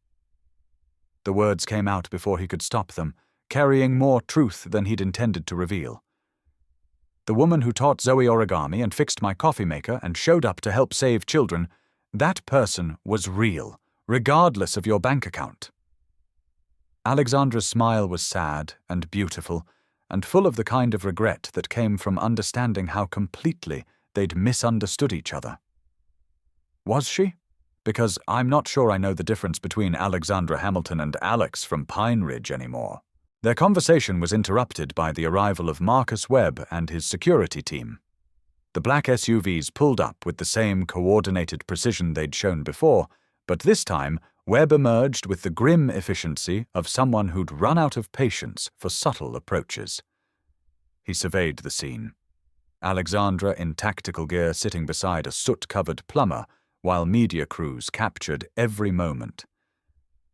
The words came out before he could stop them, carrying more truth than he'd intended to reveal. The woman who taught Zoe origami and fixed my coffee maker and showed up to help save children, that person was real, regardless of your bank account. Alexandra's smile was sad and beautiful, and full of the kind of regret that came from understanding how completely they'd misunderstood each other. Was she? Because I'm not sure I know the difference between Alexandra Hamilton and Alex from Pine Ridge anymore. Their conversation was interrupted by the arrival of Marcus Webb and his security team. The black SUVs pulled up with the same coordinated precision they'd shown before, but this time Webb emerged with the grim efficiency of someone who'd run out of patience for subtle approaches. He surveyed the scene. Alexandra in tactical gear sitting beside a soot-covered plumber while media crews captured every moment.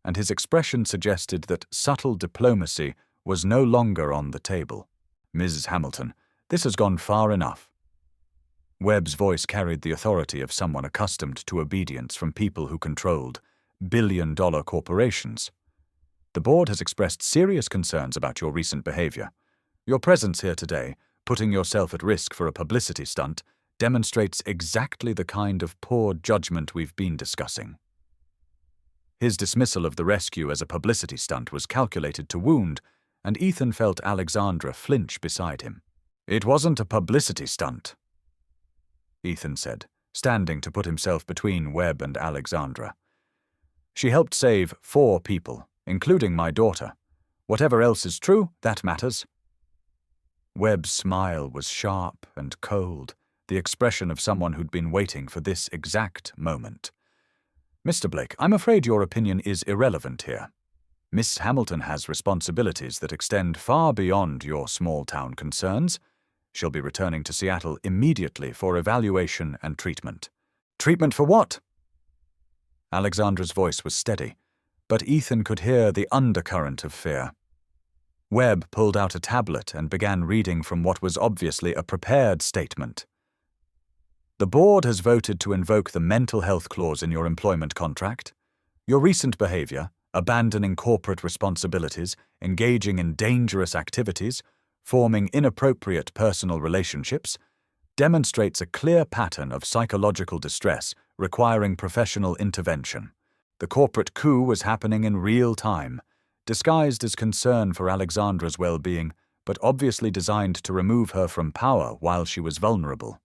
And his expression suggested that subtle diplomacy was no longer on the table. "Mrs. Hamilton, this has gone far enough." Webb's voice carried the authority of someone accustomed to obedience from people who controlled billion-dollar corporations. "The board has expressed serious concerns about your recent behavior. Your presence here today, putting yourself at risk for a publicity stunt, demonstrates exactly the kind of poor judgment we've been discussing." His dismissal of the rescue as a publicity stunt was calculated to wound, and Ethan felt Alexandra flinch beside him. "It wasn't a publicity stunt," Ethan said, standing to put himself between Webb and Alexandra. "She helped save 4 people, including my daughter. Whatever else is true, that matters." Webb's smile was sharp and cold, the expression of someone who'd been waiting for this exact moment. "Mr. Blake, I'm afraid your opinion is irrelevant here. Miss Hamilton has responsibilities that extend far beyond your small-town concerns. She'll be returning to Seattle immediately for evaluation and treatment." "Treatment for what?" Alexandra's voice was steady, but Ethan could hear the undercurrent of fear. Webb pulled out a tablet and began reading from what was obviously a prepared statement. "The board has voted to invoke the mental health clause in your employment contract. Your recent behavior, abandoning corporate responsibilities, engaging in dangerous activities, forming inappropriate personal relationships, demonstrates a clear pattern of psychological distress requiring professional intervention. The corporate coup was happening in real time, disguised as concern for Alexandra's well-being, but obviously designed to remove her from power while she was vulnerable."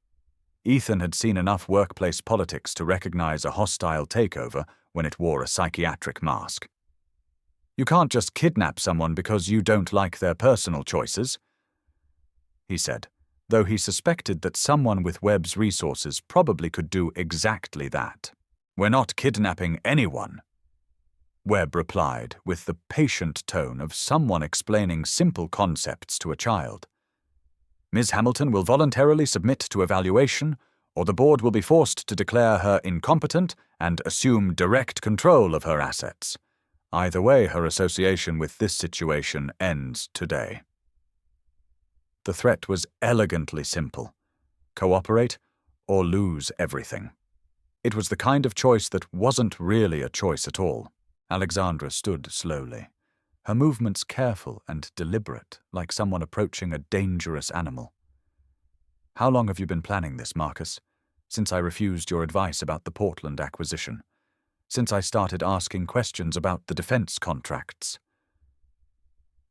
Ethan had seen enough workplace politics to recognize a hostile takeover when it wore a psychiatric mask. "You can't just kidnap someone because you don't like their personal choices," he said, though he suspected that someone with Webb's resources probably could do exactly that. "We're not kidnapping anyone," Webb replied with the patient tone of someone explaining simple concepts to a child. "Ms. Hamilton will voluntarily submit to evaluation, or the board will be forced to declare her incompetent and assume direct control of her assets. Either way, her association with this situation ends today." The threat was elegantly simple: cooperate or lose everything. It was the kind of choice that wasn't really a choice at all. Alexandra stood slowly, her movements careful and deliberate, like someone approaching a dangerous animal. "How long have you been planning this, Marcus? Since I refused your advice about the Portland acquisition. Since I started asking questions about the defense contracts."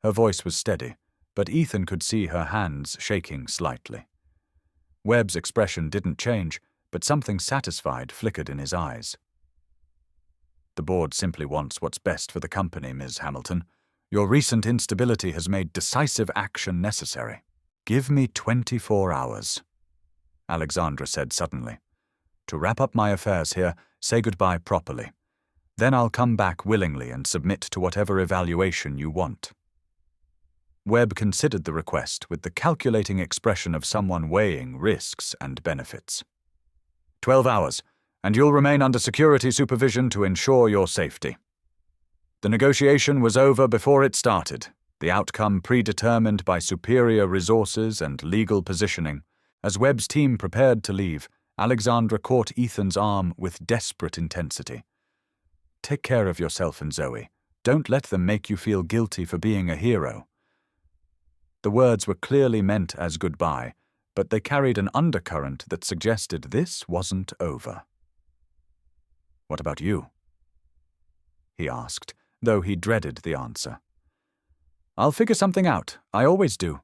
Her voice was steady, but Ethan could see her hands shaking slightly. Webb's expression didn't change, but something satisfied flickered in his eyes. "The board simply wants what's best for the company, Ms. Hamilton. Your recent instability has made decisive action necessary." "Give me 24 hours, Alexandra said suddenly. "To wrap up my affairs here, say goodbye properly. Then I'll come back willingly and submit to whatever evaluation you want." Webb considered the request with the calculating expression of someone weighing risks and benefits. 12 hours, and you'll remain under security supervision to ensure your safety." The negotiation was over before it started, the outcome predetermined by superior resources and legal positioning. As Webb's team prepared to leave, Alexandra caught Ethan's arm with desperate intensity. "Take care of yourself and Zoe. Don't let them make you feel guilty for being a hero." The words were clearly meant as goodbye, but they carried an undercurrent that suggested this wasn't over. "What about you?" he asked, though he dreaded the answer. "I'll figure something out. I always do."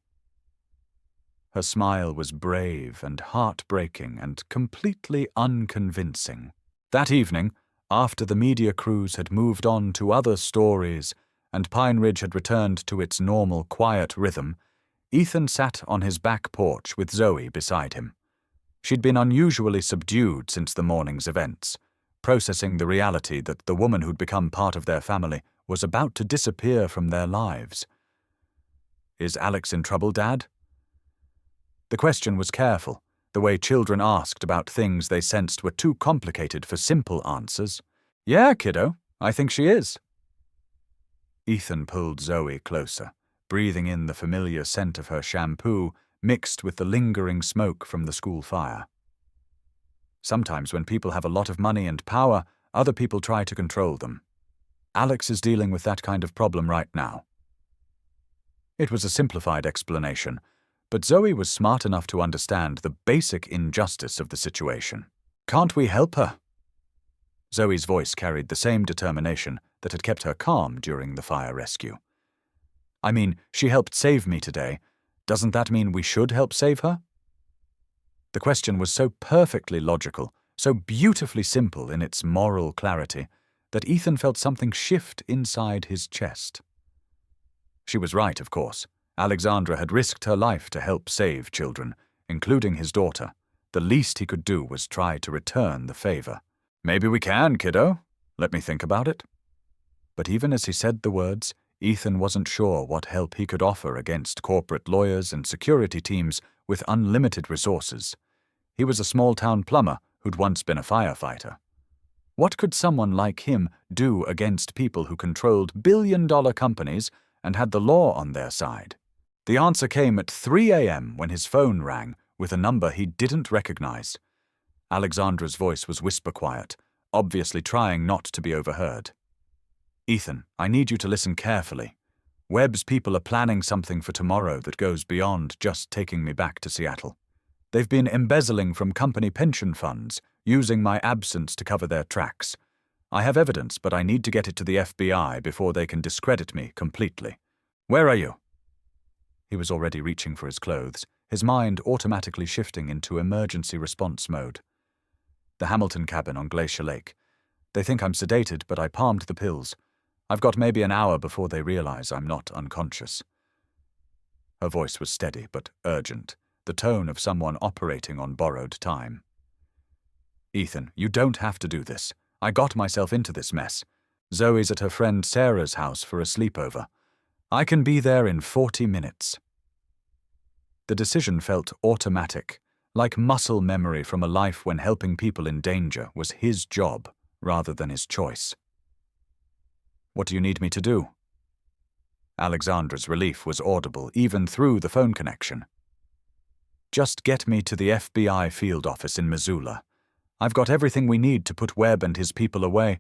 Her smile was brave and heartbreaking and completely unconvincing. That evening, after the media crews had moved on to other stories and Pine Ridge had returned to its normal quiet rhythm, Ethan sat on his back porch with Zoe beside him. She'd been unusually subdued since the morning's events, processing the reality that the woman who'd become part of their family was about to disappear from their lives. "Is Alex in trouble, Dad?" The question was careful, the way children asked about things they sensed were too complicated for simple answers. "Yeah, kiddo, I think she is." Ethan pulled Zoe closer, breathing in the familiar scent of her shampoo mixed with the lingering smoke from the school fire. Sometimes when people have a lot of money and power, other people try to control them. Alex is dealing with that kind of problem right now. It was a simplified explanation, but Zoe was smart enough to understand the basic injustice of the situation. "Can't we help her?" Zoe's voice carried the same determination that had kept her calm during the fire rescue. "I mean, she helped save me today. Doesn't that mean we should help save her?" The question was so perfectly logical, so beautifully simple in its moral clarity, that Ethan felt something shift inside his chest. She was right, of course. Alexandra had risked her life to help save children, including his daughter. The least he could do was try to return the favor. "Maybe we can, kiddo. Let me think about it." But even as he said the words, Ethan wasn't sure what help he could offer against corporate lawyers and security teams with unlimited resources. He was a small-town plumber who'd once been a firefighter. What could someone like him do against people who controlled billion-dollar companies and had the law on their side? The answer came at 3 a.m. when his phone rang with a number he didn't recognize. Alexandra's voice was whisper-quiet, obviously trying not to be overheard. "Ethan, I need you to listen carefully. Webb's people are planning something for tomorrow that goes beyond just taking me back to Seattle. They've been embezzling from company pension funds, using my absence to cover their tracks. I have evidence, but I need to get it to the FBI before they can discredit me completely. Where are you?" He was already reaching for his clothes, his mind automatically shifting into emergency response mode. "The Hamilton cabin on Glacier Lake. They think I'm sedated, but I palmed the pills. I've got maybe an hour before they realize I'm not unconscious." Her voice was steady but urgent, the tone of someone operating on borrowed time. "Ethan, you don't have to do this. I got myself into this mess. Zoe's at her friend Sarah's house for a sleepover. I can be there in 40 minutes. The decision felt automatic, like muscle memory from a life when helping people in danger was his job rather than his choice. "What do you need me to do?" Alexandra's relief was audible even through the phone connection. "Just get me to the FBI field office in Missoula. I've got everything we need to put Webb and his people away,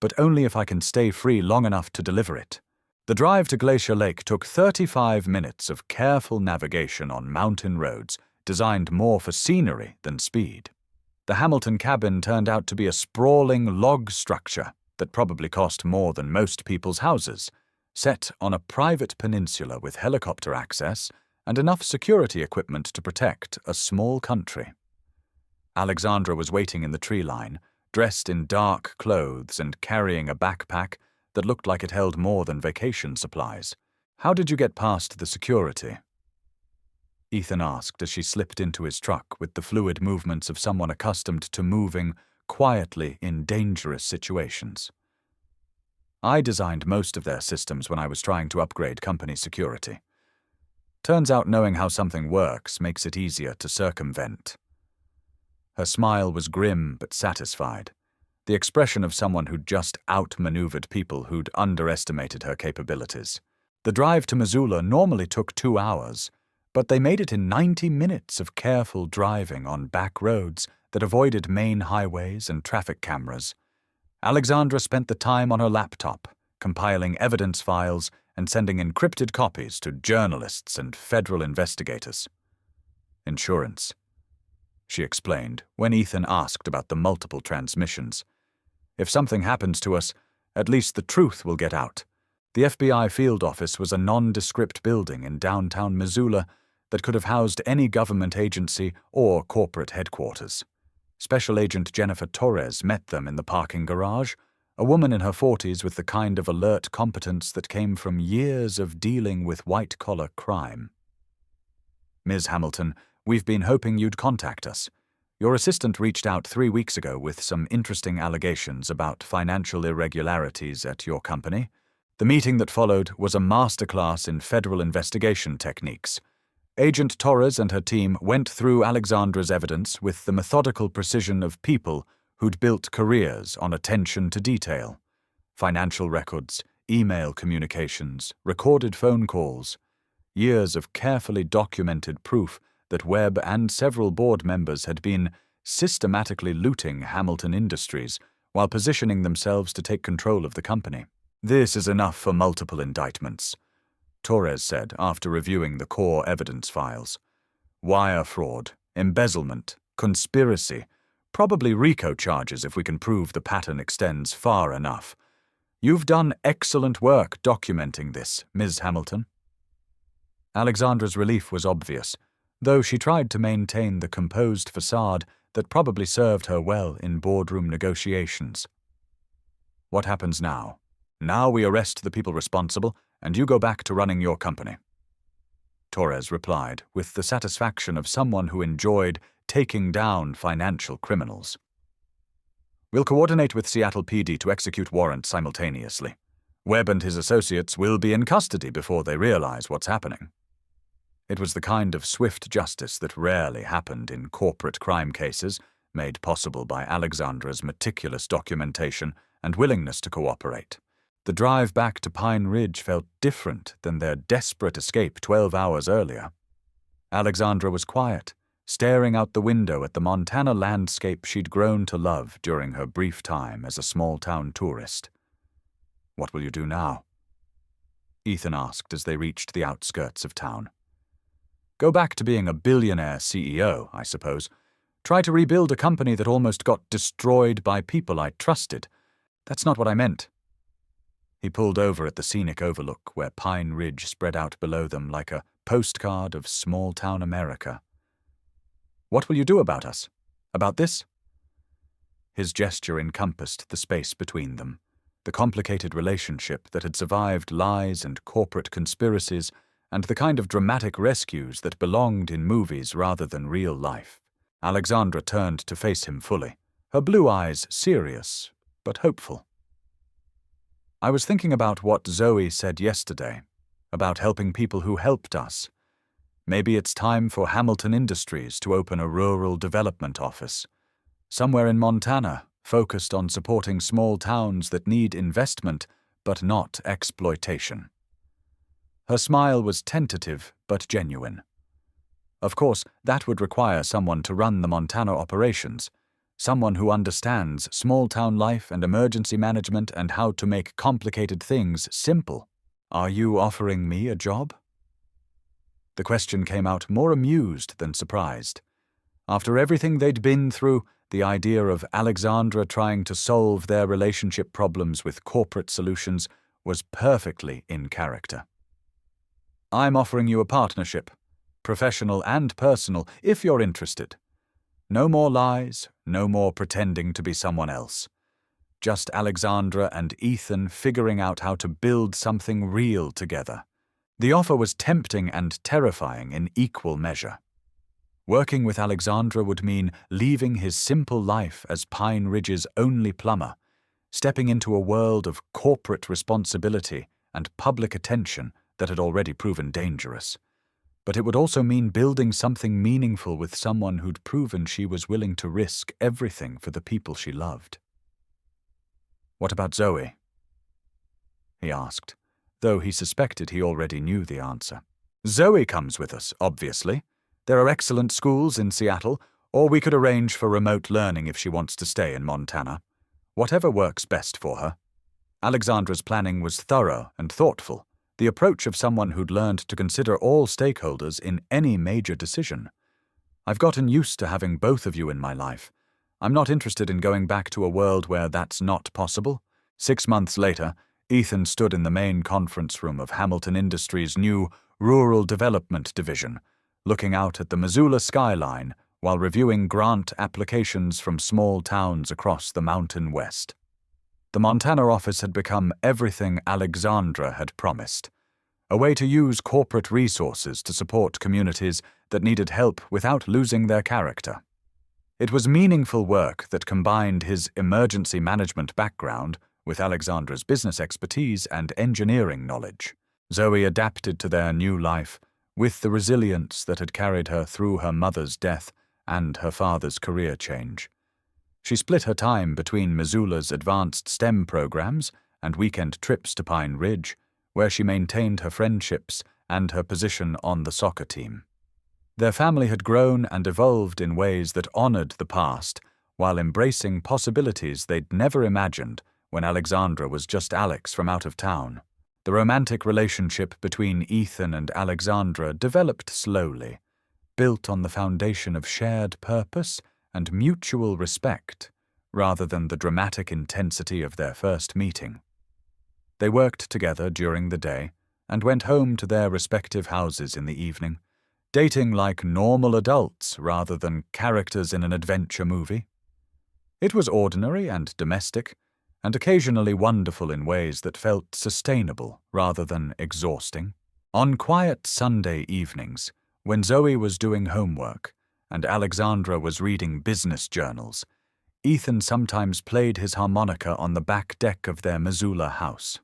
but only if I can stay free long enough to deliver it." The drive to Glacier Lake took 35 minutes of careful navigation on mountain roads designed more for scenery than speed. The Hamilton cabin turned out to be a sprawling log structure that probably cost more than most people's houses, set on a private peninsula with helicopter access and enough security equipment to protect a small country. Alexandra was waiting in the tree line, dressed in dark clothes and carrying a backpack that looked like it held more than vacation supplies. "How did you get past the security?" Ethan asked as she slipped into his truck with the fluid movements of someone accustomed to moving quietly in dangerous situations. "I designed most of their systems when I was trying to upgrade company security. Turns out knowing how something works makes it easier to circumvent." Her smile was grim but satisfied, the expression of someone who'd just outmaneuvered people who'd underestimated her capabilities. The drive to Missoula normally took 2 hours, but they made it in 90 minutes of careful driving on back roads that avoided main highways and traffic cameras. Alexandra spent the time on her laptop, compiling evidence files and sending encrypted copies to journalists and federal investigators. "Insurance," she explained when Ethan asked about the multiple transmissions. "If something happens to us, at least the truth will get out." The FBI field office was a nondescript building in downtown Missoula that could have housed any government agency or corporate headquarters. Special Agent Jennifer Torres met them in the parking garage, a woman in her 40s with the kind of alert competence that came from years of dealing with white-collar crime. "Ms. Hamilton, we've been hoping you'd contact us. Your assistant reached out 3 weeks ago with some interesting allegations about financial irregularities at your company. The meeting that followed was a masterclass in federal investigation techniques. Agent Torres and her team went through Alexandra's evidence with the methodical precision of people who'd built careers on attention to detail. Financial records, email communications, recorded phone calls, years of carefully documented proof that Webb and several board members had been systematically looting Hamilton Industries while positioning themselves to take control of the company. "This is enough for multiple indictments," Torres said after reviewing the core evidence files. "Wire fraud, embezzlement, conspiracy, probably RICO charges if we can prove the pattern extends far enough. You've done excellent work documenting this, Ms. Hamilton." Alexandra's relief was obvious, though she tried to maintain the composed facade that probably served her well in boardroom negotiations. "What happens now? Now we arrest the people responsible, and you go back to running your company," Torres replied, with the satisfaction of someone who enjoyed taking down financial criminals. "We'll coordinate with Seattle PD to execute warrants simultaneously. Webb and his associates will be in custody before they realize what's happening." It was the kind of swift justice that rarely happened in corporate crime cases, made possible by Alexandra's meticulous documentation and willingness to cooperate. The drive back to Pine Ridge felt different than their desperate escape 12 hours earlier. Alexandra was quiet, staring out the window at the Montana landscape she'd grown to love during her brief time as a small-town tourist. "What will you do now?" Ethan asked as they reached the outskirts of town. "Go back to being a billionaire CEO, I suppose. Try to rebuild a company that almost got destroyed by people I trusted. That's not what I meant." He pulled over at the scenic overlook where Pine Ridge spread out below them like a postcard of small-town America. "What will you do about us? About this?" His gesture encompassed the space between them, the complicated relationship that had survived lies and corporate conspiracies, and the kind of dramatic rescues that belonged in movies rather than real life. Alexandra turned to face him fully, her blue eyes serious but hopeful. "I was thinking about what Zoe said yesterday, about helping people who helped us. Maybe it's time for Hamilton Industries to open a rural development office, somewhere in Montana, focused on supporting small towns that need investment but not exploitation." Her smile was tentative but genuine. Of course, that would require someone to run the Montana operations, someone who understands small-town life and emergency management and how to make complicated things simple. "Are you offering me a job?" The question came out more amused than surprised. After everything they'd been through, the idea of Alexandra trying to solve their relationship problems with corporate solutions was perfectly in character. "I'm offering you a partnership, professional and personal, if you're interested. No more lies, no more pretending to be someone else. Just Alexandra and Ethan figuring out how to build something real together." The offer was tempting and terrifying in equal measure. Working with Alexandra would mean leaving his simple life as Pine Ridge's only plumber, stepping into a world of corporate responsibility and public attention that had already proven dangerous. But it would also mean building something meaningful with someone who'd proven she was willing to risk everything for the people she loved. "What about Zoe?" he asked, though he suspected he already knew the answer. "Zoe comes with us, obviously. There are excellent schools in Seattle, or we could arrange for remote learning if she wants to stay in Montana. Whatever works best for her." Alexandra's planning was thorough and thoughtful, the approach of someone who'd learned to consider all stakeholders in any major decision. "I've gotten used to having both of you in my life. I'm not interested in going back to a world where that's not possible." 6 months later, Ethan stood in the main conference room of Hamilton Industries' new Rural Development Division, looking out at the Missoula skyline while reviewing grant applications from small towns across the Mountain West. The Montana office had become everything Alexandra had promised, a way to use corporate resources to support communities that needed help without losing their character. It was meaningful work that combined his emergency management background with Alexandra's business expertise and engineering knowledge. Zoe adapted to their new life, with the resilience that had carried her through her mother's death and her father's career change. She split her time between Missoula's advanced STEM programs and weekend trips to Pine Ridge, where she maintained her friendships and her position on the soccer team. Their family had grown and evolved in ways that honored the past while embracing possibilities they'd never imagined when Alexandra was just Alex from out of town. The romantic relationship between Ethan and Alexandra developed slowly, built on the foundation of shared purpose and mutual respect, rather than the dramatic intensity of their first meeting. They worked together during the day and went home to their respective houses in the evening, dating like normal adults rather than characters in an adventure movie. It was ordinary and domestic, and occasionally wonderful in ways that felt sustainable rather than exhausting. On quiet Sunday evenings, when Zoe was doing homework and Alexandra was reading business journals, Ethan sometimes played his harmonica on the back deck of their Missoula house.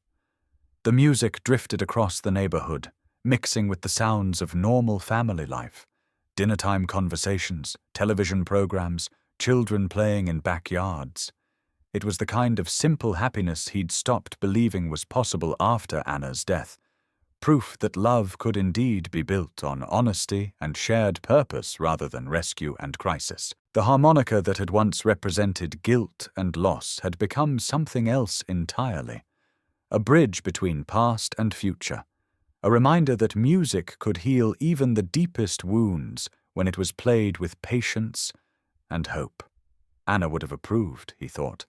The music drifted across the neighborhood, mixing with the sounds of normal family life, dinnertime conversations, television programs, children playing in backyards. It was the kind of simple happiness he'd stopped believing was possible after Anna's death, proof that love could indeed be built on honesty and shared purpose rather than rescue and crisis. The harmonica that had once represented guilt and loss had become something else entirely, a bridge between past and future, a reminder that music could heal even the deepest wounds when it was played with patience and hope. Anna would have approved, he thought.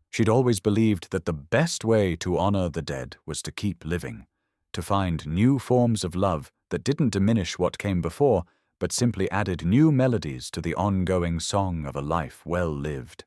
She'd always believed that the best way to honor the dead was to keep living, to find new forms of love that didn't diminish what came before, but simply added new melodies to the ongoing song of a life well lived.